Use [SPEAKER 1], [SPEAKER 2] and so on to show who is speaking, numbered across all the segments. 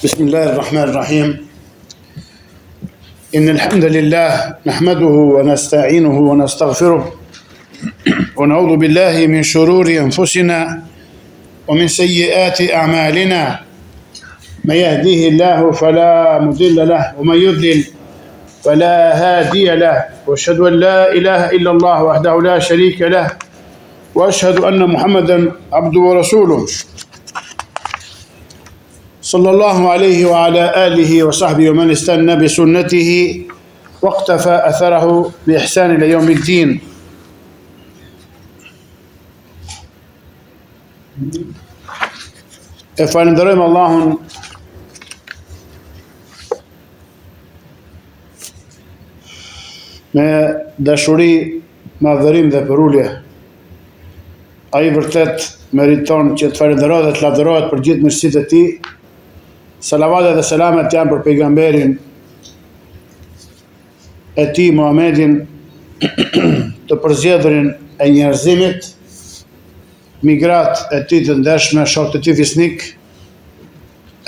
[SPEAKER 1] بسم الله الرحمن الرحيم إن الحمد لله نحمده ونستعينه ونستغفره ونعوذ بالله من شرور أنفسنا ومن سيئات أعمالنا من يهديه الله فلا مضل له ومن يضلل فلا هادي له وأشهد أن لا إله إلا الله وحده لا شريك له وأشهد أن محمدا عبده ورسوله صلى الله عليه وعلى آله وصحبه ومن استنى بسنته واقتفى أثره بإحسان إلى يوم الدين. Falenderojmë Allahun me dashuri, madhërim dhe përulje. Ai vërtet meriton që të falenderohet dhe të lavdërohet për gjithë mirësitë e tij. Salavatet dhe selamet janë për pejgamberin e tij Muhamedin, të përzgjedhurin e njerëzimit, migrat e tij të ndershme, shokët e tij fisnik,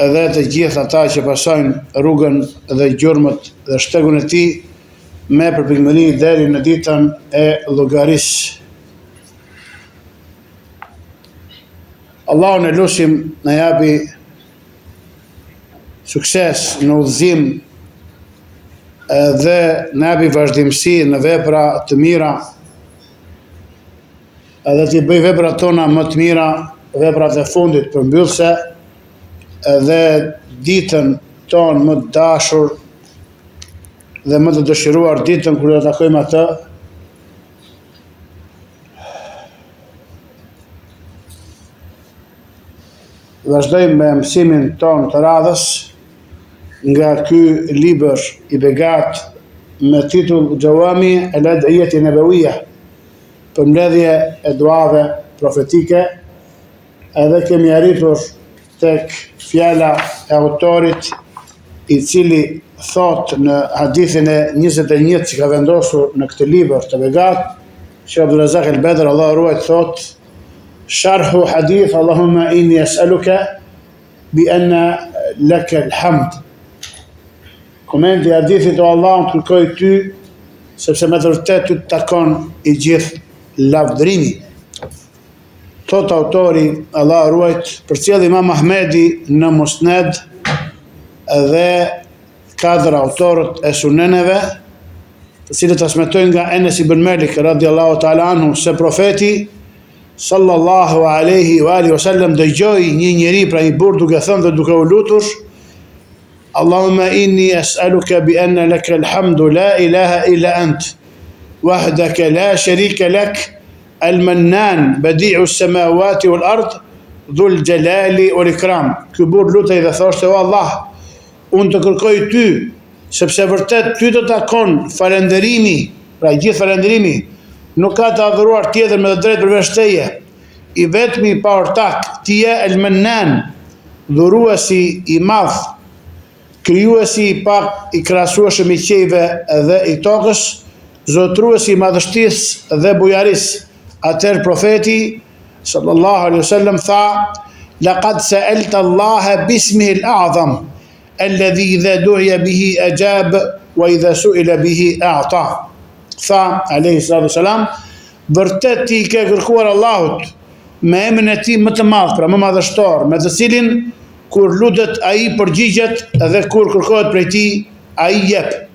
[SPEAKER 1] edhe të gjithë ata që pasojnë rrugën dhe gjurmët dhe shtegun e tij me përpikëmbëri deri në ditën e llogarisë. Allahun e lutim na japi sukses në udhëzim dhe në japi vazhdimsi në vepra të mira, edhe t'i bëj veprat tona më të mira, veprat e fundit përmbyllse, edhe ditën tonë më të dashur dhe më të dëshiruar, ditën kur do të takojmë atë. Vazhdojmë me mësimin tonë të radhës nga ky libër i begat me titull Gjawami el-Ad'iyah an-Nabawiyya, përmbledhje e duave profetike, edhe kemi arritur tek fjala e autorit i cili thot në hadithin e 21 që ka vendosur në këtë libër të begat, që Abdulrazak el-Bedr, Allah ruajt, thot Sharhu hadith Allahumma inni as'aluka bi anna laka al-hamd. Komenti i hadithit o Allah, të kërkoj ty, sepse me të vërtet ty të takon i gjithë lavdërimi. Thot autori, Allah ruajt, përcjell Imam Ahmedi në Musned dhe 4 autorët e suneneve, të cilët transmetojnë nga Enes ibn Malik radiallahu ta'ala anhu se profeti sallallahu alaihi wa alihi wasallam dëgjoi një njeri pra i burr duke thënë dhe duke u lutur Allahumma inni as'aluka bi anna laka alhamdu la ilaha illa ant wahdaka la sharika lak al-mannan badi'u as-samawati wal ard dhul jalali wal ikram. Ky burr lutej dhe thoshte o Allah, unë të kërkoj ty, sepse vërtet ty të takon falënderimi, pra gjithë falënderimi, nuk ka të adhuruar tjetër me të drejtë përveç teje, i vetmi pa ortak, ti je el-Mannan, dhuruesi i madh, krijuesi i pak i krahasueshëm i qiejve dhe i tokës, zotruesi i madhështisë dhe bujarisë. Atëherë profeti sallallahu alaihi wasallam tha: "Laqad sa'alta Allah bismihi al-a'zam, alladhi idha du'iya bihi ajab wa idha su'ila bihi a'ta." Tha alayhi salatu wasalam, vërtet ti ke kërkuar Allahut me emrin e tij më të madh, pra më madhështor, me të cilin kur lutet ai përgjigjet dhe kur kërkohet prej tij ai jep.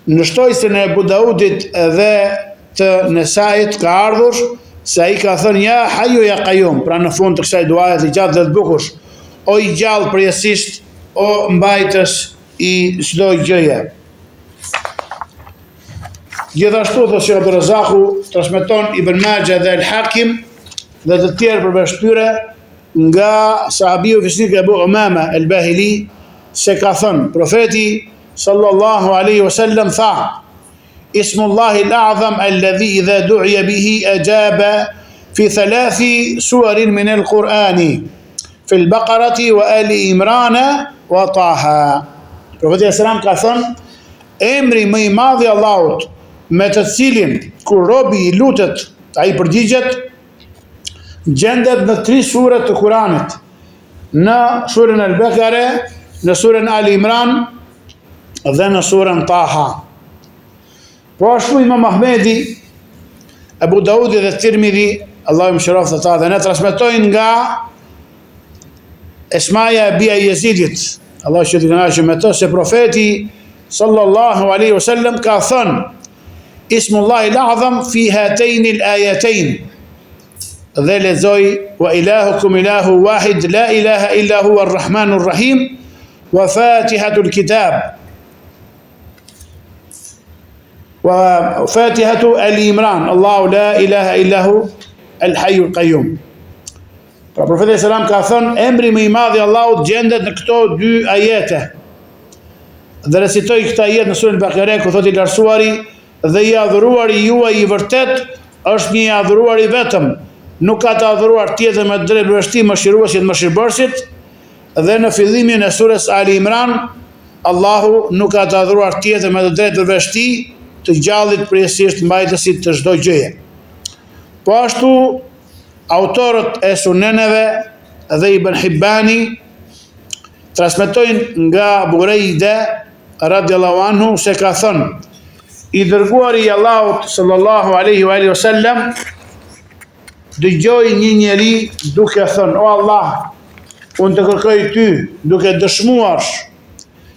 [SPEAKER 1] Në shtojësin e Abu Daudit dhe të Nesait ka ardhur se ai ka thënë ja Hayyu ya Qayyum, pra në fund të kësaj duaje të gjatë dhe të bukur, o i gjallë përjetësisht, o mbajtës i çdo gjëje. Gjithashtu dhe që Abdurrazaku transmeton Ibn Majah dhe El-Hakim dhe të tjerë përveç tyre nga sahabiu fisnik Abu Umama el-Bahili se ka thënë profeti sallallahu alaihi wasallam tha Ismullahi al-a'zam alladhi idha du'iya bihi ajaba fi 3 suwarin min al-Qur'ani fi al-Baqarati wa Ali Imran wa Taha. Profeti sallallahu ka thënë emri më i madh i Allahut me të cilin kur robi i lutet ai përgjigjet, gjendet në 3 surat të Kuranit, në surën Al-Bekare, në surën Ali Imran dhe në surën Taha. Po ashtu Imam Ahmedi, Abu Daudi dhe Tirmidhi, Allahu më shëroft ata, dhe ne transmetojnë nga Esmaja e bia Jezidit, Allah që të kënaqë me të, se profeti sallallahu alaihi wasallam ka thënë: Ismullahi l-A'zam fi hatejn l-ajetejn, dhe lexoj: wa ilahukum ilahu wahid la ilaha illa huwa ar-rahmanu ar-rahim wa fatihatul kitab wa fatihatu al-Imran, Allahu la ilaha illa hu al-hayyul qayyum. Pra profeti sallam ka thënë, emri më i madh i Allahut gjendet në këto dy ajete. Dhe recitoj këtë ajet në surën Bakare, ku thotë i lartësuari: dhe i adhuruari juaj i vërtet është një i adhuruari vetëm, nuk ka të adhuruar tjetër me drejt vërshti mëshiruesit mëshirbërësit. Dhe në fillimin e surës Ali Imran, Allahu nuk ka të adhuruar tjetër me drejt vërshti të gjallit përjetësisht mbajtësit të çdo gjëje. Po ashtu autorët e suneneve dhe Ibn Hibbani transmetojnë nga Burejde radiallahu anhu se ka thënë: i dërguari i Allahut sallallahu alaihi wa sallam dëgjoi një njeri duke thënë: o Allah, unë të kërkoj ty duke dëshmuar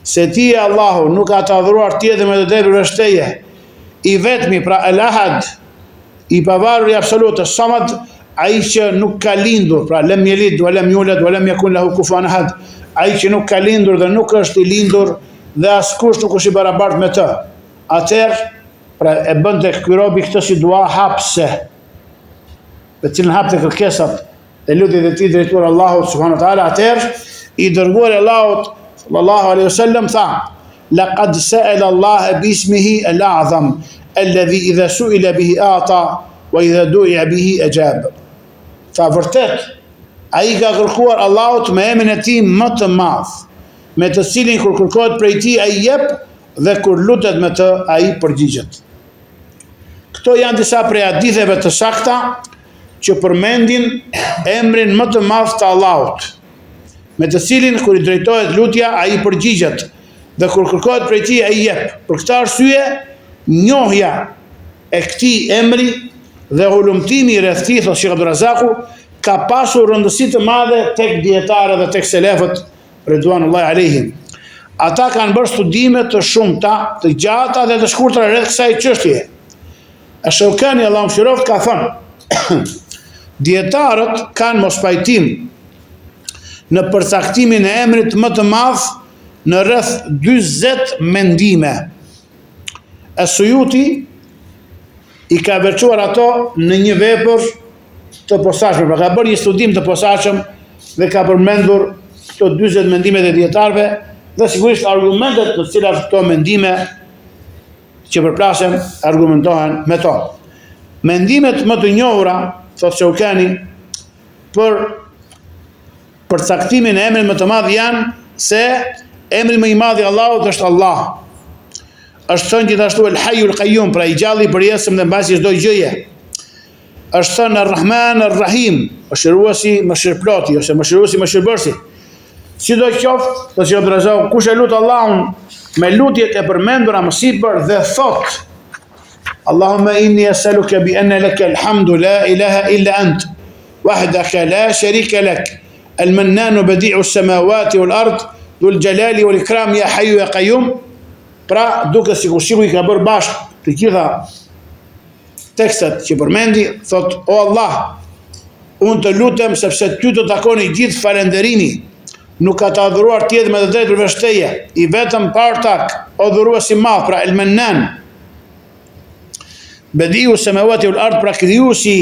[SPEAKER 1] se ti e Allahu nuk ka të adhuruar tjetër me të drejtë përveç teje, i vetmi, pra el ahad, i pavarur i absolut, samad, ai që nuk ka lindur, pra lem yelid wa lem yulad wa lem yakun lahu kufuwan ahad, ai që nuk ka lindur dhe nuk është i lindur dhe askush nuk është i barabartë me të. Atëherë, pra e bën tek ky robi këtë si dua hapse, me cilën hapte kërkesat e lutjet e tij drejtuar Allahut subhanahu wa taala. Atëherë i dërguar Allahut sallallahu alaihi wasallam tha: laqad sa'ala Allah bismihi al-a'zam alladhi idha su'ila bihi a'ta wa idha du'iya bihi ajab. Tha vërtet, ai ka kërkuar Allahut me emrin e tij më të madh, me të cilin kur kërkohet prej tij ai jep dhe kur lutet me të ai përgjigjet. Këto janë disa prej haditheve të sakta që përmendin emrin më të madh të Allahut, me të cilin kur i drejtohet lutja ai përgjigjet dhe kur kërkohet prej tij ai jep. Për këtë arsye, njohja e këtij emri dhe ulumtimi rreth tij, thotë Sheikh Abdurrazaku, ka pasur rëndësi të madhe tek dietarët dhe tek selefët ridwanullahi alehim. Ata kanë bërë studime të shumta, të gjata dhe të shkurtra rreth kësaj çështjeje. Ash-Shawkani, Allahu mëshiroft, ka thënë: dietarët kanë mospajtim në përcaktimin e emrit më të madh në rreth 40 mendime. As-Suyuti i ka veçuar ato në një vepër të posaçme, pra ka bërë një studim të posaçëm dhe ka përmendur këto 40 mendimet e dietarëve dhe sigurisht argumentet të cilat këto mendime që përplasen argumentohen me to. Mendimet më të njohura, thotë Shawkani, për përcaktimin e emrit më të madh janë se emri më i madh i Allahut është Allah. Është thënë gjithashtu el hayyul qayyum, pra i gjalli i përjetshëm dhe mbasi çdo gjëje. Është thënë ar-Rahman ar-Rahim, mëshiruesi mëshirploti ose mëshiruesi mëshirbërësi. Sidoqoftë, thotë Sheikh Abdurrazaku, kush e lut Allahun me lutjet e përmendura më sipër dhe thot: Allahumma inni as'aluka bi anna laka al-hamdu la ilaha illa ant wahdaka la sharika lak al-mannan badi'u as-samawati wal-ard dhul jalali wal-ikram ya hayyu ya qayyum. Pra, duke sikur i ka bërë bashkë të gjitha tekstet që përmendi, thot: o Allah, unë të lutem sepse ty të takoni gjithë falënderimi, nuk ka të adhuruar tjetër me të drejtë përveç teje, i vetëm partak, o dhuruesi i madh, pra el Mannan, bediu semawati wal ard, pra krijuesi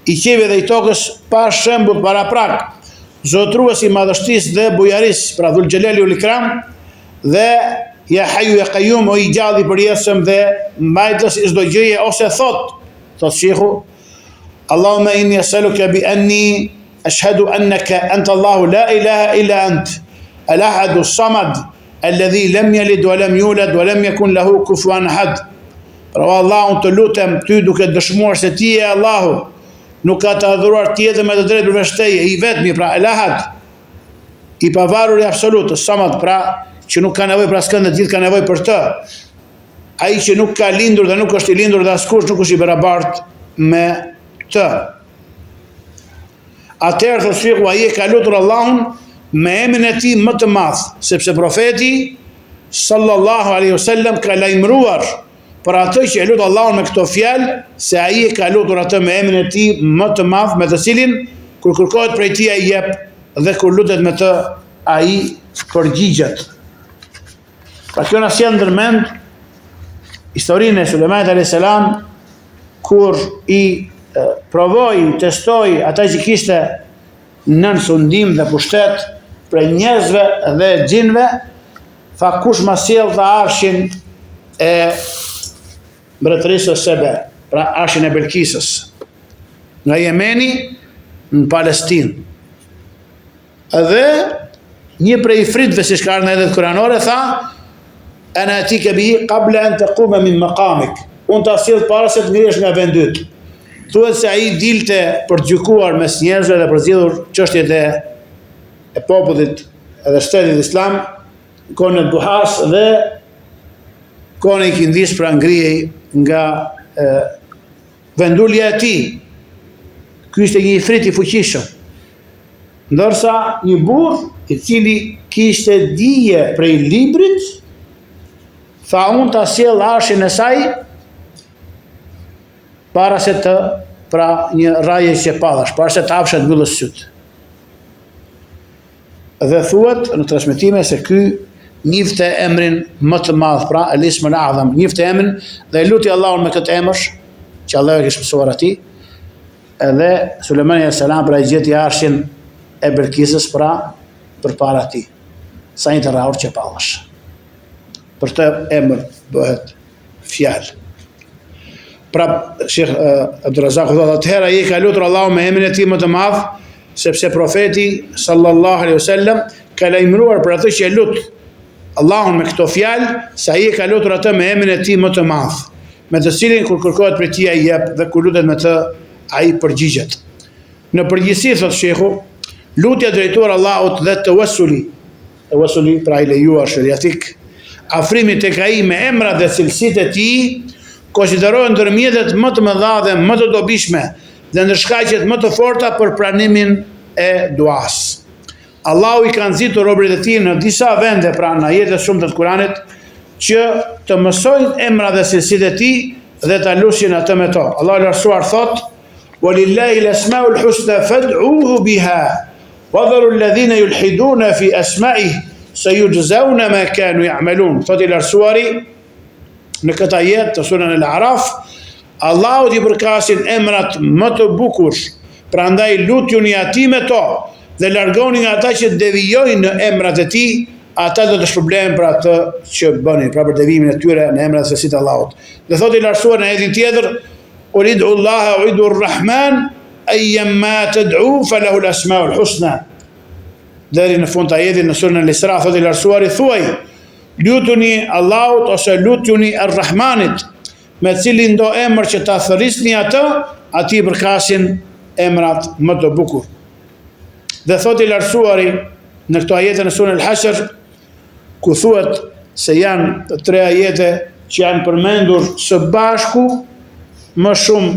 [SPEAKER 1] i qiellit dhe i tokës pa shembull paraprak, zotruesi i madhështisë dhe bujarisë, pra dhul xhelali wal ikram, dhe ja hayyu ya qayyum, o i gjalli i përjetshëm dhe mbajtës i çdo gjëje, ose thot sheikhu: Allahumma inni as'aluka bi anni ashhadu annaka anta Allahu la ilaha illa ant al-ahad as-samad alladhi lam yalid wa lam yulad wa lam yakun lahu kufuwan ahad. Pra Allah, unë të lutem ty duke dëshmuar se ti e Allahu, nuk ka të adhuruar tjetër me të drejtë përveç teje, i vetmi, pra el-ahad, i pavarur i absolut, samad, pra që nuk ka nevojë për askënd, të gjithë ka nevojë për të. Ai që nuk ka lindur dhe nuk është i lindur dhe askush nuk është i barabartë me të. Atëherë thotë shehu, ai e ka lutur Allahun me emrin e tij më të madh, sepse profeti sallallahu alaihi wasallam ka lajmëruar për atë që e lut Allahun me këto fjalë, se ai e ka lutur atë me emrin e tij më të madh, me të cilin kur kërkohet prej tij ai jep dhe kur lutet me të ai përgjigjet. Pra kjo na sjell ndërmend historinë e Sulejmanit alayhis salam, kur i provoi, testoi ata që kishte nën sundim dhe pushtet prej njerëzve dhe xhinëve, tha kush ma sjell tha arshin e mbretërisë Sebe, pra arshin e Belkisës, nga Jemeni në Palestinë. Edhe një prej fritëve, si shka ardhën edhe të kuranore, tha ana atike bihi qabla an taqume min maqamik, unë ta sjell para se të ngrihesh nga vendi yt. Thuhet se ai dilte për të gjykuar mes njerëzve dhe për zgjidhur çështjet e popullit edhe shtetit islam, kohën e duhas dhe kohën e ikindis, pra ngrihej nga vendulja e tij. Ky ishte një ifrit i fuqishëm, ndërsa një burr i cili kishte dije prej librit, tha unë ta sjell arshin e saj para se të, pra një raje që padash, para se të hapshet mbyllës syt. Dhe thuhet në transmetime se ky njifte emrin më të madh, pra el-ism al-a'zam, njifte emrin dhe e luti Allahun me këtë emër që Allah e kishte mësuar atij. Edhe Sulejmani alayhis salam pra i gjeti arshin e Belkisës pra përpara tij. Sa një të rrahur që padash. Për të emër bëhet fjalë. Pra Sheikh Abdulrazak thotë atëherë ai ka lutur Allahun me emrin e tij më të madh, sepse profeti sallallahu alaihi wasallam ka lajmëruar për atë që e lut Allahun me këto fjalë, se ai e ka lutur atë me emrin e tij më të madh, me të cilin kur kërkohet prej tij ai jep dhe kur lutet me të ai përgjigjet. Në përgjithësi thotë shehu, lutja drejtuar Allahut dhe tawassuli pra i lejuar shariatik, afrimi tek ai me emrat dhe cilësitë e tij, konsiderohen ndër mjetet më të mëdha dhe më të dobishme dhe ndër shkaqet më të forta për pranimin e duas. Allahu i ka nxitur robërit e tij në disa vende, pra në ajete shumë të Kuranit, që të mësojnë emrat dhe cilësitë e tij dhe ta lusin atë me to. Allahu i lartësuar thot: "Walillahi al-asmaul husna fad'uhu biha, wa dharu alladhina yulhiduna fi asma'ihi, sayujzauna ma kanu ya'malun." Thot i lartësuari në këtë ajet të surën Al-Araf, Allahu t'i përkasin emrat më të bukur, prandaj lutjuni atij me to dhe largoni nga ata që devijojnë në emrat e tij, ata do të shpërblen për atë që bënin, pra për devijimin e tyre në emrat e cilësitë Allahut. Dhe thotë i lartësuar në ajetin tjetër: "Ulidu Allaha ulidu ar-Rahman, ayyama tad'u falahu al-asmaul husna." Deri në fund të ajetit në surën Al-Isra thotë i lartësuari: "Thuaj, lutuni Allahut ose lutuni Ar-Rahmanit, me cilin do emër që ta thërrisni atë, atij përkasin emrat më të bukur." Dhe thot i lartësuari në këto ajete në surën Al-Hashr, ku thuhet se janë 3 ajete që janë përmendur së bashku më shumë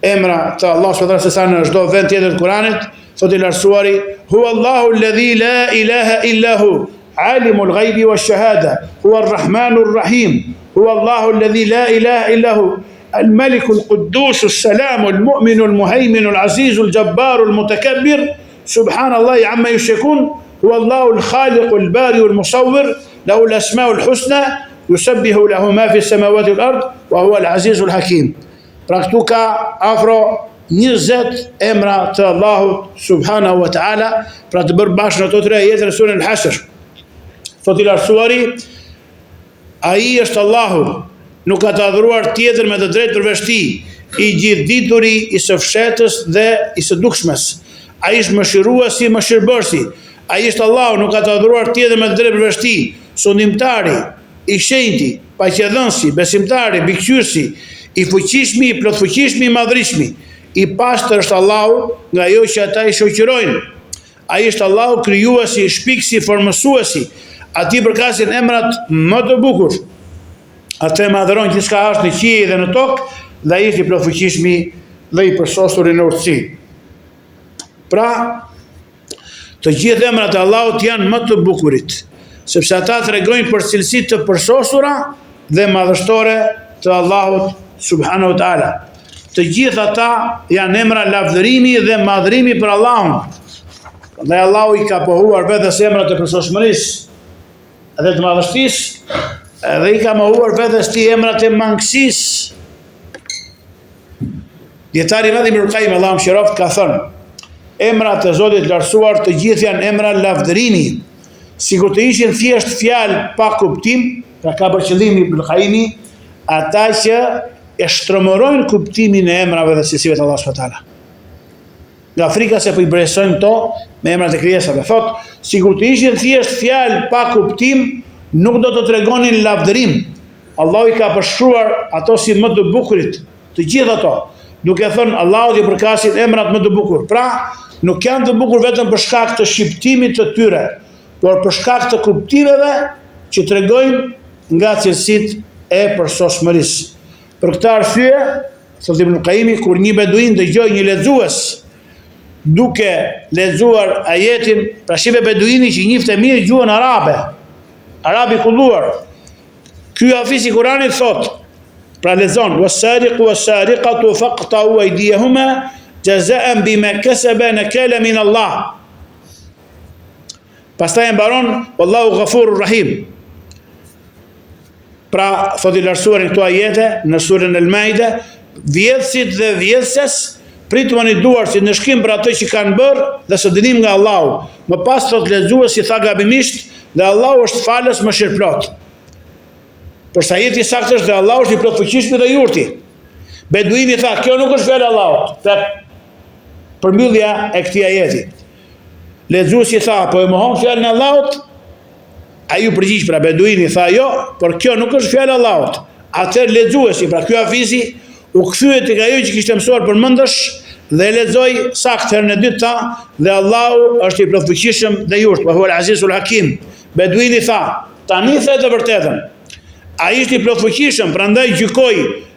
[SPEAKER 1] emra të Allahut subhanahu wa taala në çdo vend tjetër të Kuranit, thot i lartësuari: "Huwa Allahu alladhi la ilaha illa hu, عالم الغيب والشهادة هو الرحمن الرحيم هو الله الذي لا إله إلا هو الملك القدوس السلام المؤمن المهيمن العزيز الجبار المتكبر سبحان الله عما يشركون هو الله الخالق البارئ المصور له الأسماء الحسنى يسبح له ما في السماوات والأرض وهو العزيز الحكيم." Pra këtu ka afro 20 emra të Allahut subhanahu wa ta'ala, pra të bërë bashkë në ato 3 ajete në surën Al-Hashr. Thot i lartësuari, ai është Allahu, nuk ka të adhuruar tjetër me të drejtë përveç tij, i gjithdituri, i së fshehtës dhe i së dukshmes. Ai është mëshiruesi, mëshirbërësi. Ai është Allahu, nuk ka të adhuruar tjetër me të drejtë përveç tij, sundimtari, i shenjti, paqëdhënësi, besimtari, bikëqyrësi, i fuqishmi, i plotfuqishmi, i madhrishmi. I pastër është Allahu nga ajo që ata i shoqërojnë. Ai është Allahu krijuesi, shpikësi, formësuesi. Ati përkasin emrat më të bukur. Atë e madhëron që s'ka është në qiell dhe në tokë, dhe ai është i plotfuqishmi dhe i përsosur në urtësi. Pra, të gjithë emrat e Allahut janë më të bukurit, sepse ata tregojnë për cilësitë të përsosura dhe madhështore të Allahut subhanahu wa taala. Të gjithë ata janë emra lavdërimi dhe madhrimi për Allahun. Dhe Allahu i ka pohuar vetes emrat e përsosmërisë dhe të madhështisë, dhe i ka mohuar vetes ti emrat e mangësisë. Dietari Ibn Qayyim Allahu mëshiroft ka thënë, emrat e Zotit lartësuar të gjithë janë emra lavdërimi, sikur të ishin thjesht fjalë pa kuptim, pra ka për qëllim Ibn Qayyim ata që e shtrëmërojnë kuptimin e emrave dhe cilësive të Allahut subhanahu wa taala. Nga frika se po i bresojnë to me emrat e krijesave. Thot, sikur të ishin thjesht fjalë pa kuptim, nuk do të tregonin lavdërim. Allahu i ka përshkruar ato si më të bukurit, të gjithë ato, duke thënë Allahu i përkasin emrat më të bukur. Pra, nuk janë të bukur vetëm për shkak të shqiptimit të tyre, por për shkak të kuptimeve që tregojnë nga cilësitë e përsosmërisë. Për këtë arsye, thot Ibn Qayyim, kur një beduin dëgjoi një lexues duke lexuar ajetin, pra shive beduini që njifte mirë gjuhën arabe, arabi kulluar. Ky hafiz i Kuranit thot, pra lexon, was-sariqu was-sariqatu faqta'u aydiyahuma jaza'an bima kasaba nakala min Allah. Pastaj mbaron, wallahu ghafurur rahim. Pra, thot i lartësuar në këto ajete, në surën Al-Maide, vjedhësit dhe vjedhëses pritën i duar si në shkim për ato që kanë bërë dhe së dënim nga Allahu. Më pas thot lexuesi tha gabimisht dhe Allahu është falës mëshirëplot. Përsa jeti saktë është dhe Allahu është i plotfuqishëm dhe i urti. Beduini tha, kjo nuk është fjalë Allahut. Pra përmbyllja e këtij ajeti. Lexuesi tha, po e mohon fjalën e Allahut? Ai u përgjigj, pra beduini tha, jo, por kjo nuk është fjalë Allahut. Atëherë lexuesi, pra ky hafizi u kthye tek ajo që kishte mësuar përmendësh dhe lexoi saktë herën e dytë tha, dhe Allahu është i plotfuqishëm dhe i urtë, wa huwa al-azizul hakim. Beduini tha, tani the të vërtetën. Ai është i plotfuqishëm, prandaj gjykoi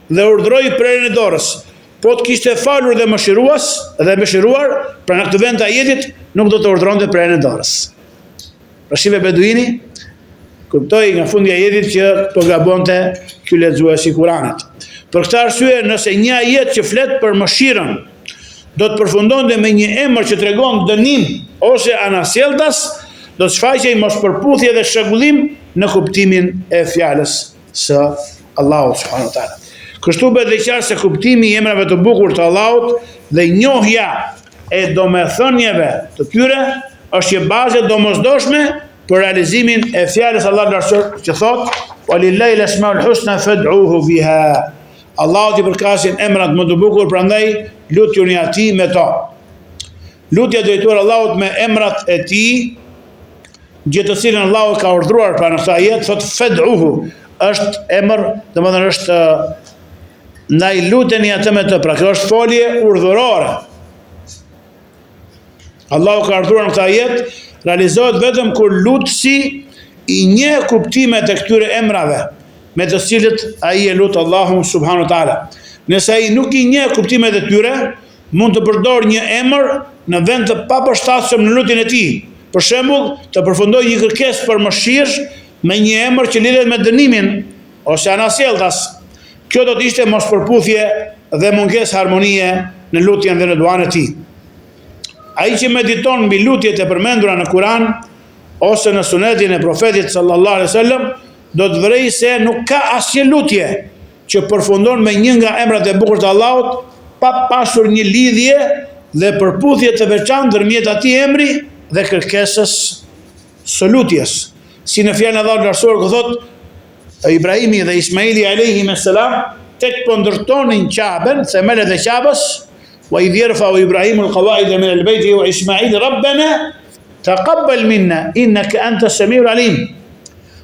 [SPEAKER 1] dhe urdhëroi prerjen e dorës. Po të kishte falur dhe mëshiruar, pra në këtë vend të ajetit nuk do të urdhëronte prerjen e dorës. Pra shive beduini, kuptoi nga fundi i ajetit që to gabonte ky lexuesi i Kuranit. Për këtë arsye, nëse një ajet që flet për mëshirën do të përfundonte me një emër që tregon dënim ose anasjelltas, do të shfaqej mospërputhje dhe shëgullim në kuptimin e fjalës së Allahut subhanahu wa taala. Kështu bëhet dhe qartë se kuptimi i emrave të bukur të Allahut dhe njohja e domethënieve të tyre është një bazë domosdoshme për realizimin e fjalës Allahut lartësuar që thot, "Walillahi al-asmaul husna fad'uhu biha." Allahu i përkasin emrat më të bukur, prandaj lutjuni atij me to. Lutja drejtuar Allahut me emrat e tij, gjë të cilën Allahu ka urdhëruar pra në këtë ajet, thot fad'uhu, është emër, domethënë është ndaj luteni atë me të, pra kjo është folje urdhërore. Allahu ka urdhëruar në këtë ajet, realizohet vetëm kur lutësi i njeh kuptimet e këtyre emrave, me të cilët ai e lut Allahun subhanahu wa taala. Nëse ai nuk i njeh kuptimet e tyre, mund të përdor një emër në vend të papërshtatshëm në lutjen e tij. Për shembull, të përfundoj një kërkesë për mëshirë me një emër që lidhet me dënimin ose anasjelltas. Kjo do të ishte mospërputhje dhe mungesë harmonie në lutjen dhe në duan e tij. Ai që mediton mbi lutjet e përmendura në Kur'an ose në sunetin e profetit sallallahu alaihi wasallam, do të vërejë se nuk ka asnjë lutje që përfundon me një nga emrat e bukur të Allahut pa pasur një lidhje dhe përputhje të veçantë ndërmjet atij emri dhe kërkesës së lutjes. Si në fjalën e Allahut lartësuar ku thot Ibrahimi dhe Ismaili alayhi salam tek po ndërtonin Ka'ben, themelet e Ka'bës, wa idh yarfa'u Ibrahimu al-qawa'ida min al-bayti wa Ismail rabbana taqabbal minna innaka antas samiul alim.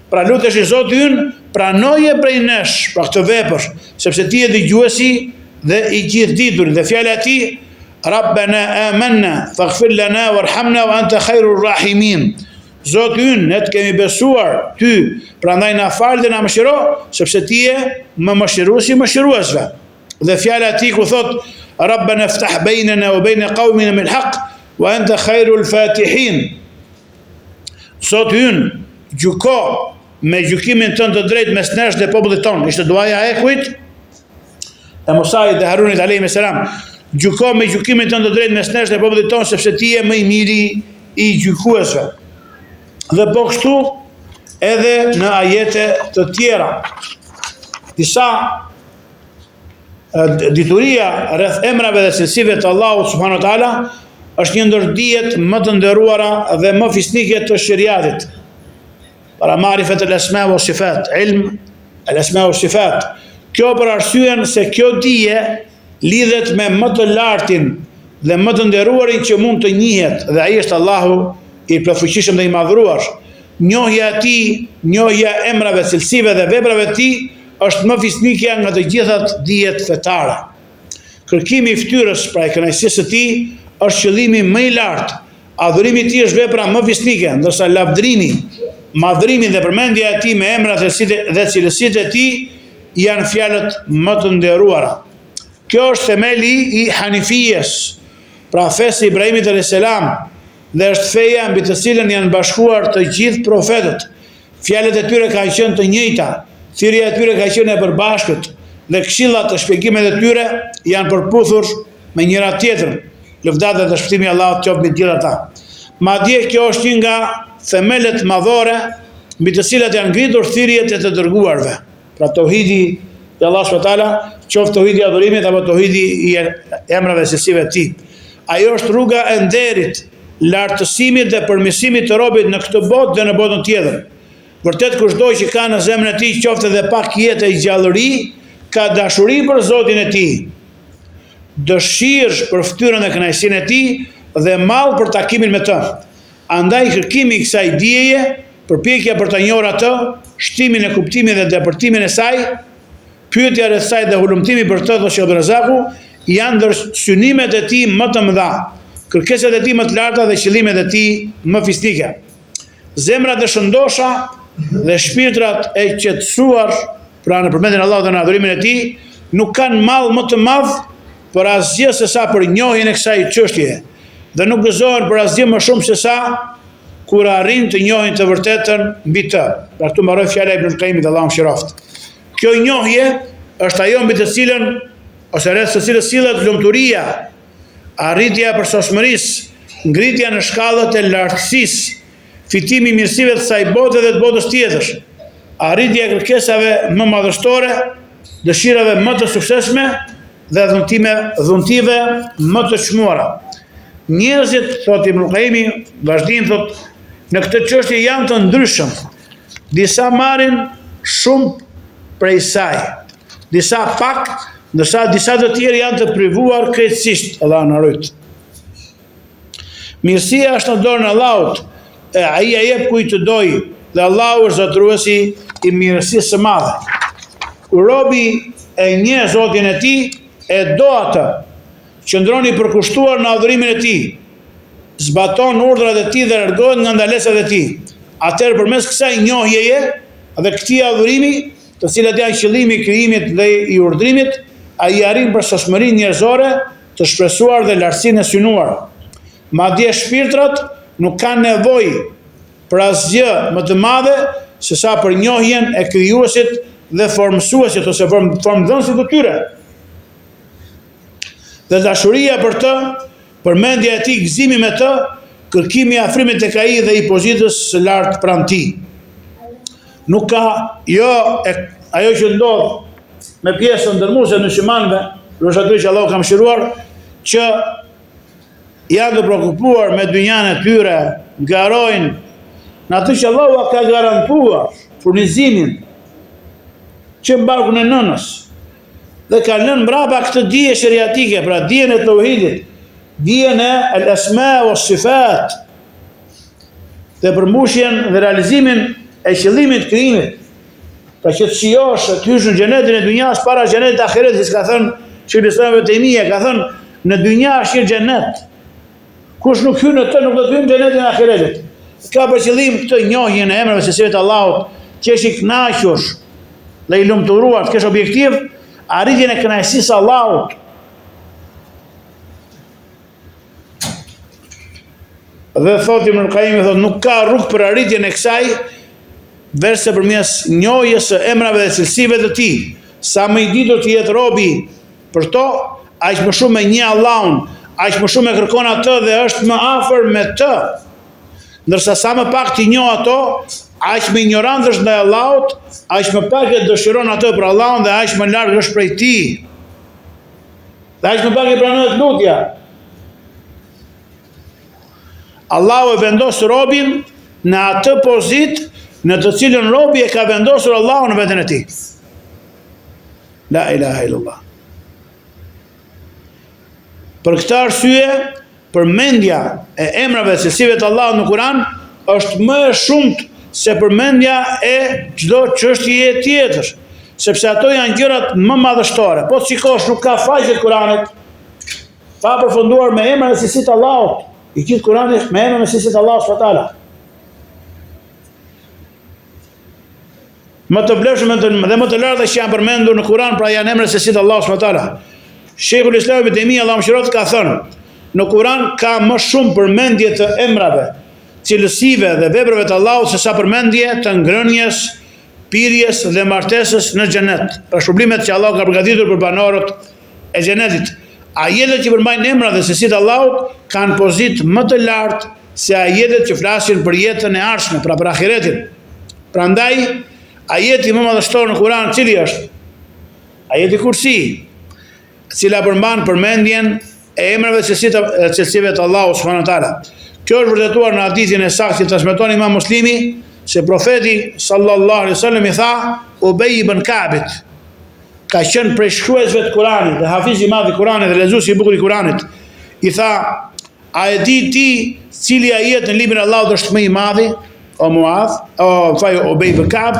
[SPEAKER 1] Pra lutesh i Zotit ynë, pranoje prej nesh pra këtë vepër, sepse ti je dëgjuesi dhe i gjithë ditur, dhe fjala e tij Rabbana amanna faghfir lana warhamna wa anta khairur rahimin. Zoti ynë, ne të kemi besuar ty, prandaj na fal dhe na mëshiro, sepse ti je më mëshiruesi mëshiruesve. Dhe fjala e tij ku thot Rabbana iftah bainana wa bain qaumina bil haqq wa anta khairul fatihin. Zoti ynë, gjyko me gjykimin tënd të drejtë mes nesh dhe popullit ton. Ishte duaja e kujt? E Musait dhe Harunit alayhi salam. Gjyko me gjykimin tënd të drejtë mes nesh dhe popullit ton, sepse ti je më i miri i gjykuesve. Dhe po kështu edhe në ajete të tjera. Disa dituria rreth emrave dhe cilësive të Allahut subhanahu wa taala është një ndër dijet më të nderuara dhe më fisnike të shariatit. Para marifet al-asma wa sifat, ilm al-asma wa sifat. Kjo për arsyen se kjo dije lidhet me më të lartin dhe më të nderuarin që mund të njihet, dhe ai është Allahu i plotfuqishëm dhe i madhruar. Njohja e tij, njohja e emrave, cilësive dhe veprave të tij është më fisnike nga të gjithat dijet fetare. Kërkimi i fytyrës pra e kënaqësisë së tij është qëllimi më i lartë. Adhurimi i tij është vepra më fisnike, ndërsa lavdrimi, madhrimi dhe përmendja e tij me emrat dhe cilësitë e tij janë fjalët më të nderuara. Kjo është themeli i Hanifijes, pra fesë Ibrahimit alayhis salam, dhe është feja mbi të cilën janë bashkuar të gjithë profetët. Fjalët e tyre kanë qenë të njëjta, thirrja e tyre ka qenë e përbashkët, dhe këshillat të shpjegimet e tyre janë përputhur me njëra tjetrën. Lëvdat dhe shpëtimi i Allahut qoftë mbi të gjithë ata. Madje kjo është një nga themelet madhore mbi të cilat janë ngritur thirrjet e të dërguarve. Pra tauhidi i Allahut subhanahu wa taala, qoftë tauhidi i adhurimit apo tauhidi i emrave dhe cilësive të tij. Ajo është rruga e nderit, lartësimit dhe përmirësimit të robit në këtë botë dhe në botën tjetër. Vërtet kushdo që ka në zemrën e tij qoftë edhe pak jetë e gjallëri, ka dashuri për Zotin e tij, dëshirë për fytyrën dhe kënaqësinë e tij dhe mall për takimin me të. Andaj kërkimi i kësaj dijeje, përpjekja për ta njohur atë, shtimin e kuptimit dhe depërtimin e saj, pyetja rreth saj dhe hulumtimi për të, thoshte Abdurazaku, janë ndër synimet e tij më të mëdha, kërkesat e tij më të larta dhe qëllimet e tij më fisnike. Zemrat e shëndosha dhe shpirtrat e qetësuar, pra në përmendjen e Allahut dhe në adhurimin e tij, nuk kanë mall më të madh për asgjë se sa për njohjen e kësaj çështjeje, dhe nuk gëzohen për asgjë më shumë se sa kur arrin të njohin të vërtetën mbi të. Pra këtu mbaroi fjala e Ibn Qayyimit, Allahu mëshiroft. Kjo njohje është ajo mbi të cilën ose rreth së cilës sillet lumturia, arritja e përsosmërisë, ngritja në shkallët e lartësisë, fitimi i mirësive të kësaj bote dhe të botës tjetër, arritja e kërkesave më madhështore, dëshirave më të suksesshme dhe dhuntive më të çmuara. Njerëzit, thot Ibn Qayyimi, vazhdim thot, në këtë çështje janë të ndryshëm. Disa marrin shumë prej saj, disa pak, ndërsa disa të tjerë janë të privuar krejtësisht. Allah na rujt. Mirësia është në dorën e Allahut, ai ja jep kujt të dojë, dhe Allahu është zotëruesi i mirësisë së madhe. Kur robi e njeh Zotin e tij, e do atë, qëndron i përkushtuar në adhurimin e tij, zbaton urdhrat e tij dhe largohet nga ndalesat e tij. Atëherë përmes kësaj njohjeje dhe këtij adhurimi, të cilat janë qëllimi i krijimit dhe i urdhrimit, ai arrin përsosmërinë njerëzore të shpresuar dhe lartësinë e synuar. Madje shpirtrat nuk kanë nevojë për asgjë më të madhe se sa për njohjen e krijuesit dhe formësuesit ose formdhënësit të tyre. Dhe dashuria për të, përmendja e tij, gëzimi me të, kërkimi i afrimit tek ai dhe i pozitës së lartë pranë tij. Nuk ka ajo që ndodh me pjesën dërmuese në muslimanëve, rrugëtyrë që Allahu ka mëshiruar, që janë të shqetësuar me dynjan e tyre, garojnë në atë që Allahu ka garantuar furnizimin që barkun e nënës, dhe ka lënë mbrapa këtë dije shariatike, pra dijen e tauhidit, dijen e al-asma wa sifat, dhe përmbushjen dhe realizimin e qëllimit të krijimit. Pra që të shijosh, të hysh në xhenetin e dunjas para xhenetit të ahiretit, si ka thënë Sheikhul Islam Ibn Taymija, ka thënë në dynja është i xhenet. Kush nuk hyn në të nuk do të hyjë në xhenetin e ahiretit. Ka për qëllim këtë njohjen e emrave të cilësive të Allahut, që është i kënaqur dhe i lumturuar, të kesh objektiv arritjen e kënaqësisë së Allahut. Dhe thotë Ibn Qayyim, thotë nuk ka rrugë për arritjen e kësaj verse përmes njohjes së emrave dhe cilësive të tij. Sa më i ditur të jetë robi për to, aq më shumë e njeh Allahun, aq më shumë e kërkon atë dhe është më afër me të. Ndërsa sa më pak ti njoh ato, aq më ignorant është ndaj Allahut, aq më pak e dëshiron atë për Allahun dhe aq më larg është prej tij. Dhe aq më pak e pranohet lutja. Allahu e vendos robin në atë pozitë në të cilën robi e ka vendosur Allahu në veten e tij. La ilaha illallah. Për këtë arsye, përmendja e emrave dhe cilësive të Allahut në Kur'an është më e shumtë se përmendja e çdo çështjeje tjetër, sepse ato janë gjërat më madhështore. Po shikosh, nuk ka faqe të Kur'anit pa përfunduar me emra dhe cilësitë të Allahut. I gjithë Kur'ani me emra dhe cilësitë të Allahut subhanahu wa taala. Më të vlefshme dhe më të larta që janë përmendur në Kur'an pra janë emrat e cilësitë të Allahut subhanahu wa taala. Sheikhul Islam Ibn Taymija Allahu mëshiroft ka thënë, në Kur'an ka më shumë përmendje të emrave, cilësive dhe veprave të Allahut se sa përmendje të ngrënies, pirjes dhe martesës në xhenet. Për shpërblimet që Allah ka përgatitur për banorët e xhenetit. Ajetet që përmbajnë emrat dhe cilësitë të Allahut kanë pozitë më të lartë se ajetet që flasin për jetën e ardhshme, pra për ahiretin. Prandaj ajeti më madhështor në Kur'an cili është? Ajeti Kursi, cila përmban përmendjen e emrave dhe cilësive të Allahut subhanahu wa taala. Kjo është vërtetuar në hadithin e saktë që transmeton Imam Muslimi se profeti sallallahu alaihi wasallam i tha Ubej ibn Ka'bit, ka qenë prej shkruesve të Kuranit dhe hafiz i madh i Kuranit dhe lexuesi i bukur i Kuranit, i tha: a e di ti cili ajet në librin e Allahut është më i madhi, o Muadh, Ubej ibn Ka'b?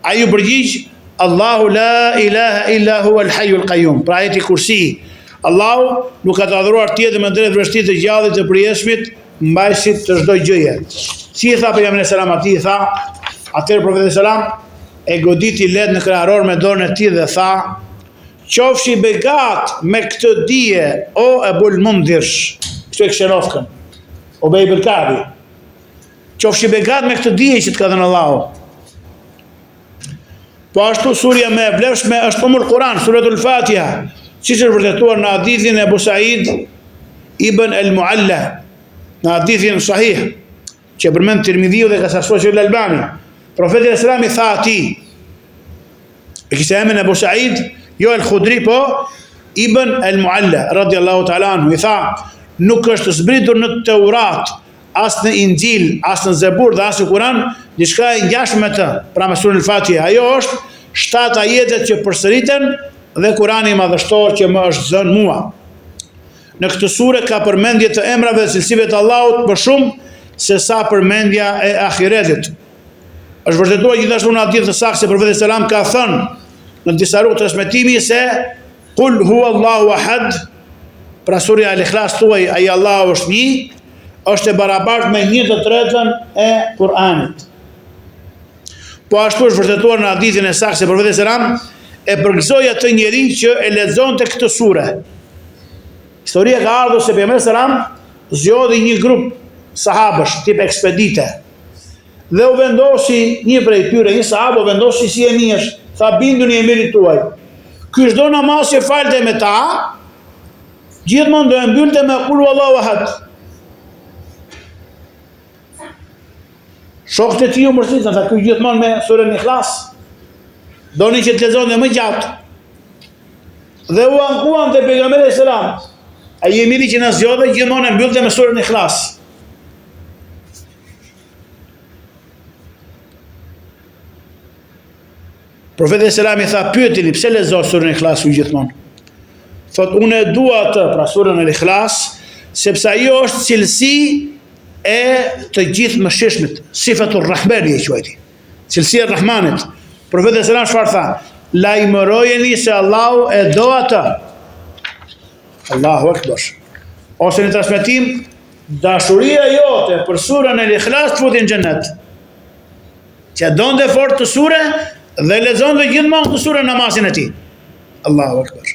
[SPEAKER 1] Ai ju përgjigj: Allahu la ilaha illa huwa al-hayyul qayyum. Pra ajeti Kursi, Allahu nuk ka të adhuruar tjetër me drejt vërtetë të gjallit të përjetshmit, mbajësit të çdo gjëje. Si i tha pejgamberi selam atij, i tha, atëherë profeti selam e goditi lehtë në krahëror me dorën e tij dhe tha: qofshi begat me këtë dije o Ebul Mundhir, kështu e kësherofkën Ubej ibn Ka'bi. Qofshi begat me këtë dije që të ka dhënë Allahu. Po ashtu surja më e vlefshme është Kur'an, suratul Fatiha, siç është vërtetuar në hadithin e Abu Said ibn al-Mu'alla, në hadithin sahih që përmend Tirmidhiu dhe ka saktuar Al-Albani. Profeti sallallahu alajhi wasallam i tha atij, e kishte emrin Abu Said, jo al-Khudri, po ibn al-Mu'alla radiyallahu ta'ala anhu, i tha: nuk është zbritur në Teurat, as në Injil, as në Zebur dhe as në Kur'an diçka e ngjashme me të, pra me surën Al-Fatiha. Ajo është 7 ajetet që përsëriten dhe Kur'ani madhështor që më është zënë mua. Në këtë sure ka përmendje të emrave dhe cilësive të Allahut më shumë se sa përmendja e ahiretit. Është vërtetuar gjithashtu në hadith të saktë se profeti selam ka thënë në disa rrugë transmetimi se Qul huwa Allahu ahad, pra surja Al-Ikhlas thuaj ai Allahu është një, është e barabartë me 1/3 e Kur'anit. Po ashtu është vërtetuar në hadithin e saktë se profeti selam e përgëzoi atë njeri që e lexonte këtë sure. Historia ka ardhur se pejgamberi selam zgjodhi një grup sahabësh tip ekspedite. Dhe u vendosi një prej tyre, një sahabë u vendosi si emish, tha: binduni emirit tuaj. Ky çdo namaz që falte me ta, gjithmonë do e mbyllte me Qul huwallahu ahad. Shokët e tij u mërzitën, tha: ky gjithmonë me surën Ikhlas. Doni që të lexonte më gjatë. Dhe u ankuan te pejgamberi selam. Ai emiri që na zgjodhe gjithmonë e mbyllte me surën Ikhlas. Profeti selam i tha: pyetini pse lexon surën Ikhlas ju gjithmonë? Thot: unë e dua atë, pra surën Ikhlas, sepse ajo është cilësi e të gjithë mëshirshmit, sifatur rahmani e quajti, cilësia e Rahmanit. Profeti selam çfarë tha? Lajmërojeni se Allahu e do atë. Allahu Akbar. Ose në transmetim, dashuria jote për surën e Ikhlas të futin në xhenet. Që donte fort të sure dhe lexonte gjithmonë të sure namazin e tij. Allahu Akbar.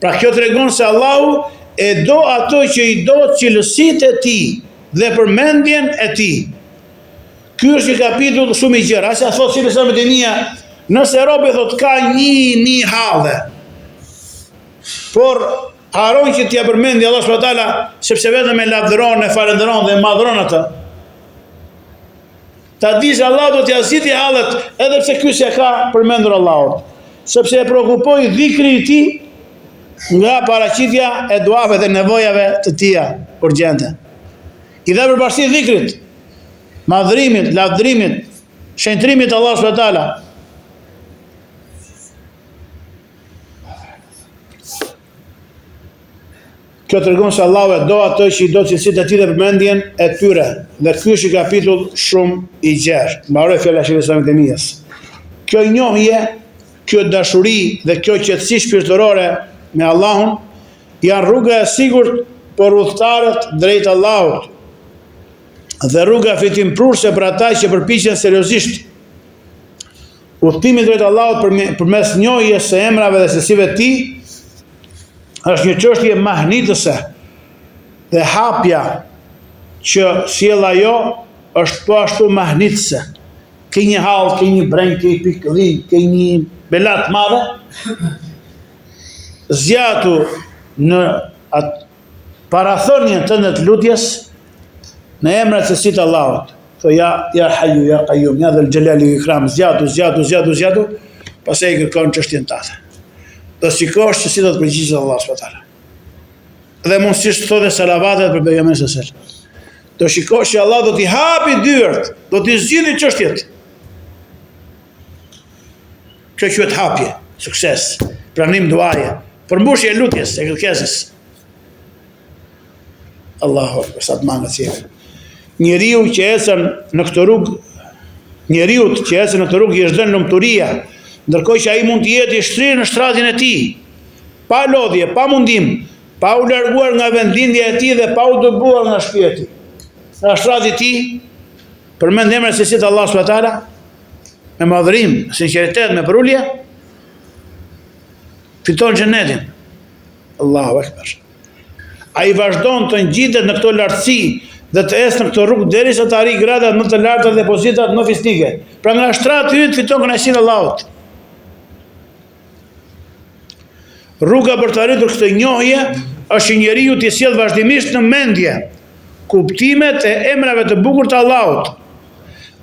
[SPEAKER 1] Pra kjo tregon se Allahu e do ato që i do cilësitë e tij dhe përmendjen e tij. Ky është një kapitull shumë i gjerë. Asa thotë si beson me dinia, nëse robi thot ka një halë, por haron që t'ja përmendi Allah subhanahu wa taala, sepse vetëm e lavdëron, e falënderon dhe e madhron atë. Ta di se Allah do t'ja zgjidhë hallet, edhe pse ky s'e ka përmendur Allahut, sepse e shqetësoi dhikri i tij nga paraqitja e duave dhe nevojave të tija urgjente. I dha përparësi dhikrit, madhrimit, lavdërimit, shenjtrimit të Allah subhanahu wa taala. Kjo tregon se Allahu e do ato që i do cilësitë e tij dhe përmendjen e tyre. Dhe ky është një kapitull shumë i gjerë. Mbaroj fjala e Shehit Temijes. Kjo njohje, kjo dashuri dhe kjo qetësi shpirtërore me Allahun janë rruga e sigurt për udhëtarët drejt Allahut. Dhe rruga fitimprurse për ata që përpiqen seriozisht. Udhëtimi drejt Allahut përmes njohjes së emrave dhe cilësive të tij është një çështje mahnitëse dhe hapja që sjell ajo është po ashtu mahnitëse. Ke një hall, ke një breng, ke një pikëlli, ke një belat madhe, zgjatu në parathonjen tënde të lutjes në emrat e cilësitë të Allahut. Tho ja Hayyu ya Qayyum, ya Dhal Jalali wal Ikram, zgjatu, pastaj kërkon çështjen tënde. Do shikosh që si do të përgjigjesh Allah subhanahu wa taala. Dhe mundësisht thotë salavatet për pejgamberin sallallahu alaihi wasallam. Do shikosh që Allah do t'i hapi dyert, do t'i zgjidhë çështjet. Kjo quhet hapje, sukses, pranim duaje, përmbushje e lutjes e kërkesës. Allahu Akbar, sa të mangat si. Njeriu që ecën në këtë rrugë, njeriu që ecën në këtë rrugë i është dhënë lumturia, ndërkohë që ai mund të jetë i shtrirë në shtratin e tij, pa lodhje, pa mundim, pa u larguar nga vendindja e tij dhe pa u dëbuar nga shtëpia e tij. Në shtratin e tij, përmend emrin e cilësitë të Allahut subhanahu wa taala, me madhërim, sinqeritet, me përulje, fiton xhenetin. Allahu Akbar. Ai vazhdon të ngjitet në këto lartësi dhe të ecë në këtë rrugë derisa të arrijë gradat më të larta dhe pozitat më fisnike. Pra nga shtrati i yt fiton kënaqësinë e Allahut. Rruga për të arritur këtë njohje është që njeriu të sjell vazhdimisht në mendje kuptimet e emrave të bukur të Allahut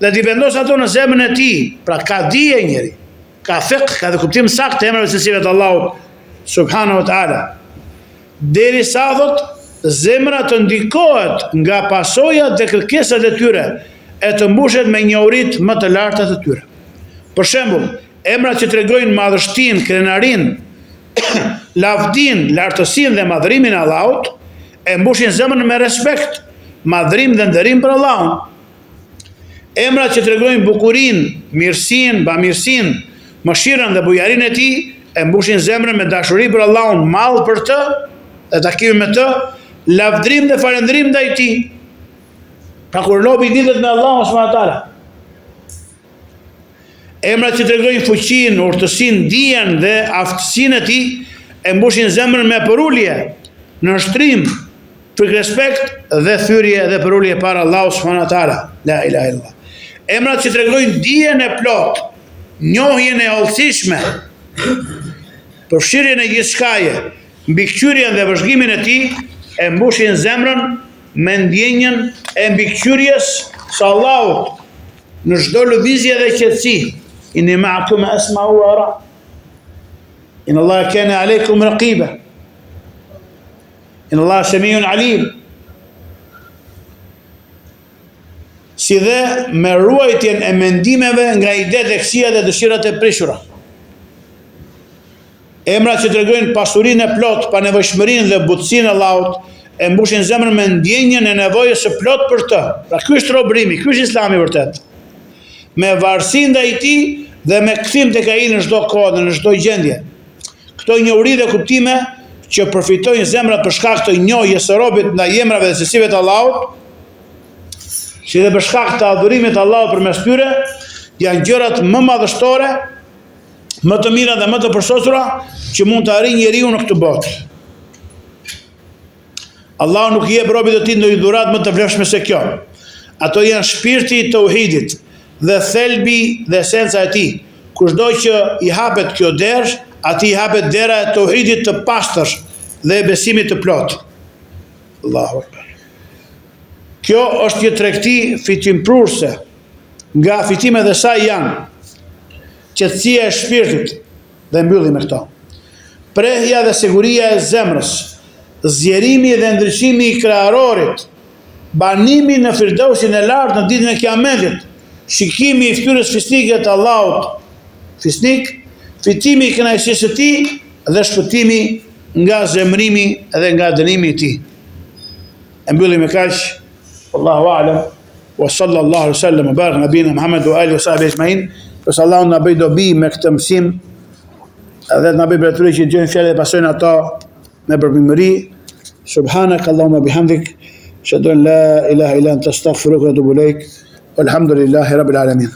[SPEAKER 1] dhe t'i vendos ato në zemrën e tij. Pra ka dije njeri, ka fiqh, ka dhe kuptim sakt të emrave të cilësive të Allahut subhanahu wa taala. Derisa thot zemra të ndikohet nga pasojat dhe kërkesat e tyre e të mbushet me njohurit më të larta të tyre. Për shembull, emrat që tregojnë madhështinë, krenarinë, lavdin, lartësinë dhe madhërimin e Allahut e mbushin zemrën me respekt, madhërim dhe nderim për Allahun. Emrat që tregojnë bukurinë, mirësinë, bamirësinë, mëshirën dhe bujarinë e tij e mbushin zemrën me dashuri për Allahun, mall për të dhe takimin me të, lavdrim dhe falënderim ndaj tij. Pra kur robi lidhet me Allahun subhanahu wa taala, emrat që tregojnë fuqinë, urtësinë, dijen dhe aftësinë e tij e mbushin zemrën me përulje, nënshtrim, frikë respekt dhe thyrje dhe përulje para Allahut subhanahu wa taala. La ilaha illallah. Emrat që tregojnë dijen e plot, njohjen e hollësishme, përfshirjen e gjithçkaje, mbikëqyrjen dhe vëzhgimin e tij e mbushin zemrën me ndjenjën e mbikëqyrjes së Allahut në çdo lëvizje dhe qetësi. Inni ma'akum asma'u wa ara. Inna Allah kana alaykum raqiba. Inna Allah samiun alim. Si dhe me ruajtjen e mendimeve nga idetë e këqija dhe dëshirat e prishura. Emrat që tregojnë pasurinë e plot, panevojshmërinë dhe butësinë e Allahut e mbushin zemrën me ndjenjën e nevojës së plot për të. Pra ky është robrimi, ky është Islami vërtet. Me varësi ndaj tij dhe me kthim tek ai në çdo kohë dhe në çdo gjendje. Këto njohuri dhe kuptime që përfitojnë zemrat për shkak të njohjes së robit ndaj emrave dhe cilësive të Allahut, si dhe për shkak të adhurimit të Allahut përmes tyre, janë gjërat më madhështore, më të mira dhe më të përsosura që mund të arrijë njeriu në këtë botë. Allahu nuk i jep robit të tij ndonjë dhuratë më të vlefshme se kjo. Ato janë shpirti i tauhidit dhe thelbi dhe esenca e tij. Kushdo që i hapet kjo derë, atij i hapet dera e tauhidit të pastër dhe e besimit të plotë. Allahu Akbar. Kjo është një tregti fitimprurse. Nga fitimet e saj janë qetësia e shpirtit, dhe mbyllim me këto. Prehja dhe siguria e zemrës, zgjerimi dhe ndryshimi i krearorit, banimi në Firdausin e lartë në ditën e Kiametit, shikimi i fytyrës fisnike të Allahut, fisnik, fitimi i kënaqësisë së tij dhe shpëtimi nga zemrimi dhe nga dënimi i tij. E mbyllim me kaq. Wallahu a'lam. Wa sallallahu alaihi wasallam wa barak nabina Muhammad wa alihi wa sahbihi ajma'in. Pse Allahu na bëj dobi me këtë mësim dhe na bëj betur që gjejmë fjalë dhe pasojnë ato me përmbimëri. Subhanak Allahumma bihamdik, ashhadu an la ilaha illa anta astaghfiruka wa atubu ilaik. Walhamdulillahi rabbil alamin.